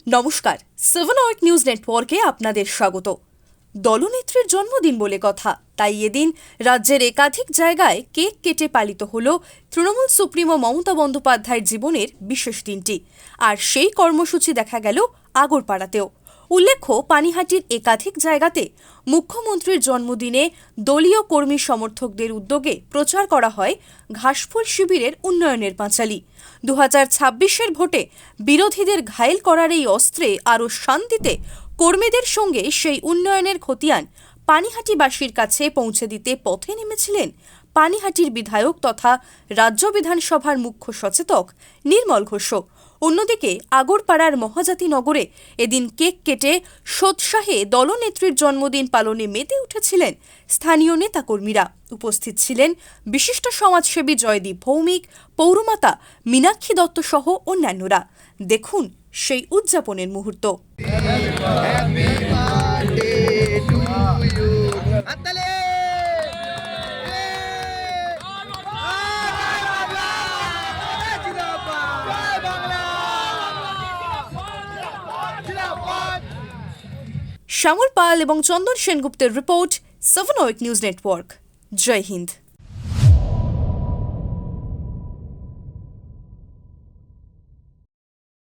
নমস্কার, 7 hour news নেটওয়ার্কে আপনাদের স্বাগত। দলনেত্রীর জন্মদিন বলে কথা, তাই এদিন রাজ্যের একাধিক জায়গায় কেক কেটে পালিত হল তৃণমূল সুপ্রিমো মমতা বন্দ্যোপাধ্যায়ের জীবনের বিশেষ দিনটি। আর সেই কর্মসূচি দেখা গেল আগরপাড়াতেও। উল্লেখ্য, পানিহাটির একাধিক জায়গাতে মুখ্যমন্ত্রীর জন্মদিনে দলীয় কর্মী সমর্থকদের উদ্যোগে প্রচার করা হয় ঘাসফুল শিবিরের উন্নয়নের পাঁচালী। 2026-এর ভোটে বিরোধীদের ঘায়েল করার এই অস্ত্রে আরও শান্তিতে কর্মীদের সঙ্গে সেই উন্নয়নের খতিয়ান পানিহাটিবাসীর কাছে পৌঁছে দিতে পথে নেমেছিলেন পানিহাটির বিধায়ক তথা রাজ্য বিধানসভার মুখ্য সচেতক নির্মল ঘোষও। অন্যদিকে আগরপাড়ার মহাজাতিনগরে এদিন কেক কেটে সোৎসাহে দলনেত্রীর জন্মদিন পালনে মেতে উঠেছিলেন স্থানীয় নেতাকর্মীরা। উপস্থিত ছিলেন বিশিষ্ট সমাজসেবী জয়দীপ ভৌমিক, পৌরমাতা মীনাক্ষী দত্ত সহ অন্যান্যরা। দেখুন সেই উদযাপনের মুহূর্ত। শ্যামল পাল এবং চন্দন সেনগুপ্তের রিপোর্ট, 7 আওয়ার নিউজ নেটওয়ার্ক। জয় হিন্দ।